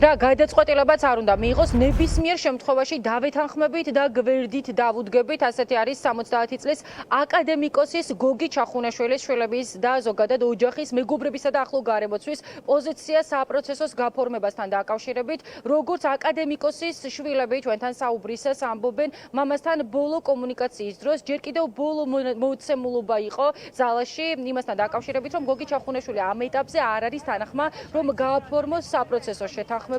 რა გადაწყვეტილებაც არ უნდა მიიღოს ნებისმიერ შემთხვევაში დავეთანხმებით და გვერდით დავუდგებით, ასეთი არის 70 წლის აკადემიკოსის გოგი ჩახუნაშვილის შვილების და ზოგადად ოჯახის მეგობრებისა და ახლო გარემოცვის პოზიცია საპროცესოს გაფორმებასთან დაკავშირებით, როგორც აკადემიკოსის შვილები ჩვენთან საუბრისას ამბობენ, მამასთან ბოლო კომუნიკაციის დროს ჯერ კიდევ ბოლო მოცემულობა იყო ზალაში იმასთან დაკავშირებით, რომ გოგი ჩახუნაშვილი ამ ეტაპზე არ არის თანახმა, რომ გააფორმოს საპროცესო შეთანხმება,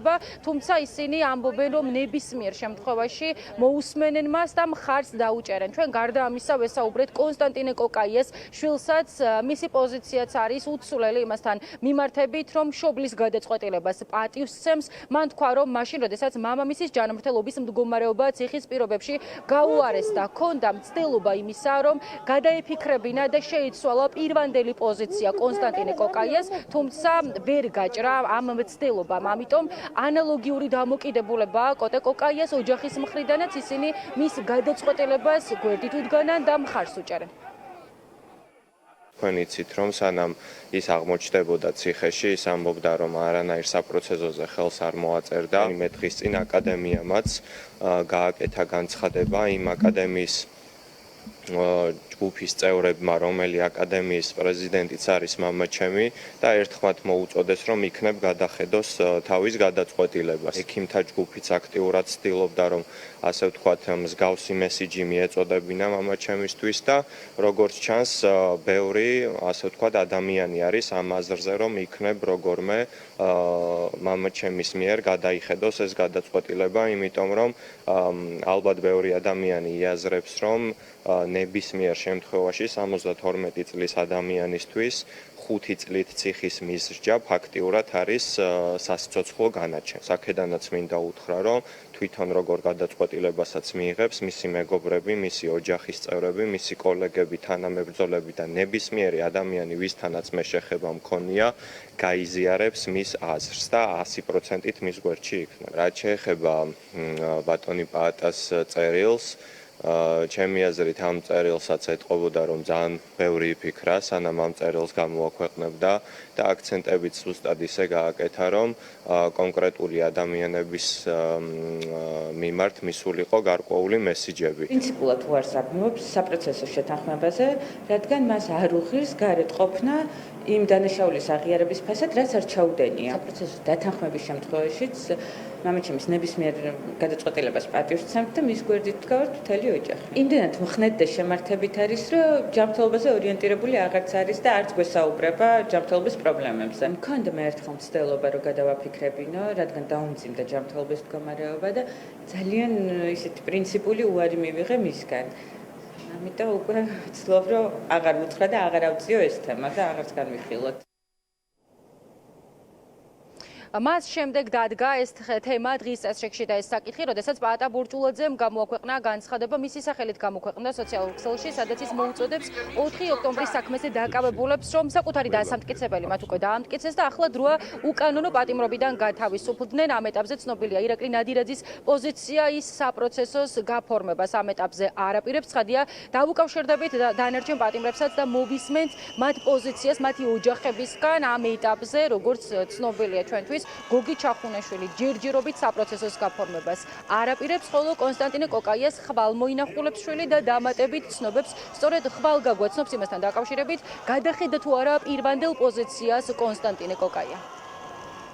თუმცა ისინი ამბობენ, რომ ნებისმიერ შემთხვევაში მოусმენენ მას და მხარს დაუჭერენ. ჩვენ გარდა ამისა ვესაუბრეთ კონსტანტინე კოკაიას შვილსაც, მისი პოზიციაც არის უცვლელი იმასთან მიმართებით, რომ მშობლის გადაწყვეტილებას პატივს სცემს. მან თქვა, რომ მაშინ, როდესაც მამამისის ჯანმრთელობის მდგომარეობა ციხის პირობებში გაუარეს და ჰქონდა მცდელობა იმისა, რომ გადაეფიქრებინა და შეიცვალა პირვანდელი პოზიცია კონსტანტინე კოკაიას, თუმცა ვერ გაჭრა ამ მცდელობამ. ამიტომ ანალოგიური დამოკიდებულებაა კოტე კოკაიას ოჯახის მხრიდანაც ისინი მის გადაწყვეტილებას გვერდით უდგანან და მხარს უჭერენ. თქვენ იცით, რომ სანამ ის აღმოჩნდებოდა ციხეში, ის ამბობდა, რომ არანაირ საპროცესოზე ხელს არ მოაწერდა. მე დღის წინ აკადემიამაც გააკეთა განცხადება იმ აკადემიის ჯგუფის წევრებმა, რომელი აკადემიის პრეზიდენტიც არის მამაჩემი და ერთხმად მოუწოდეს, რომ იქნებ გადახედოს თავის გადაწყვეტილებას. ექიმთა ჯგუფიც აქტიურად ცდილობდა, რომ ასე ვთქვათ, მსგავსი მესიჯი მიეწოდებინა მამაჩემისთვის და როგორც ჩანს, ბევრი, ასე ვთქვათ, ადამიანი არის ამ აზრზე, რომ იქნებ როგორმე მამაჩემის მიერ გადაიხედოს ეს გადაწყვეტილება, იმიტომ რომ ალბათ ბევრი ადამიანი იაზრებს, რომ ნებისმიერ შემთხვევაში 72 წლის ადამიანისთვის 5 წლით ციხის მისჯა ფაქტიურად არის სასიცოცხლო განაჩენი. აქედანაც მინდა უთხრა, რომ თვითონ როგორ გადაწყვეტილებასაც მიიღებს მისი მეგობრები, მისი ოჯახის წევრები, მისი კოლეგები, თანამებრძოლები და ნებისმიერი ადამიანი, ვისთანაც მე შეხება მქონია, გაიზიარებს მის აზრს და 100%-ით მის გვერდში იქნება. რაც შეეხება ბატონი პაატას წერილს, ჩემი აზრით ამ წერილსაც ეტყობოდა, რომ ძალიან ბევრი იფიქრა, სანამ ამ წერილს გამოაქვეყნებდა და აქცენტებიც ზუსტად ისე გააკეთა, რომ კონკრეტული ადამიანების მიმართ მისულიყო გარკვეული მესიჯები. პრინციპულად უარს აბმობს საპროცესო შეთანხმებაზე, რადგან მას არ უღირს გარეთ ყოფნა იმ დანაშაულის აღიარების ფასად, რაც არ ჩაუდენია. საპროცესო დათანხმების შემთხვევაშიც მამაჩემის ნებისმიერ გადაწყვეტილებას პატივს სცემთ და მის გვერდით დგავართ მთელი ოჯახი. იმდენად მხნედ და შემართებით არის, რომ ჯანმრთელობაზე ორიენტირებული აღარც არის და არც გვესაუბრება ჯანმრთელობის პრობლემებზე. მქონდა მე ერთხელ მცდელობა, რომ გადავაფიქრებინო, რადგან დაუმძიმდა ჯანმრთელობის მდგომარეობა და ძალიან ისეთი პრინციპული უარი მივიღე მისგან. ამიტომ უკვე ვცდილობ, რომ აღარ ვუთხრა და აღარ ავწიო ეს თემა და აღარც განვიხილოთ. მას შემდეგ დადგა ეს თემა დღის წესრიგში და ეს საკითხი, როდესაც პაატა ბურჭულაძემ გამოაქვეყნა განცხადება მისი სახელით გამოქვეყნდა სოციალურ ქსელში, სადაც ის მოუწოდებს 4 ოქტომბრის საქმეზე დაკავებულებს, რომ საკუთარი დასამტკიცებელი მათ უკვე დაამტკიცეს და ახლა დროა უკანონო პატიმრობიდან გათავისუფლდნენ. ამ ეტაპზე ცნობილია ირაკლი ნადირაძის პოზიცია ის საპროცესოს გაფორმებას ამ ეტაპზე არ აპირებს. ცხადია, დავუკავშირდებით დანარჩენ პატიმრებსაც და მოვისმენთ მათ პოზიციას, მათი ოჯახებისგან ამ ეტაპზე, როგორც ცნობილია ჩვენთვის, გოგი ჩახუნაშვილი ჯერჯერობით საპროცესოს გაფორმებას არ აპირებს, ხოლო კონსტანტინე კოკაიას ხვალმოინახულებს შვილი და დამატებით ცნობებს, სწორედ ხვალგაგვა ცნობს იმასთან დაკავშირებით, გადახედა თუ არა პირვანდელ პოზიციას კონსტანტინე კოკაია.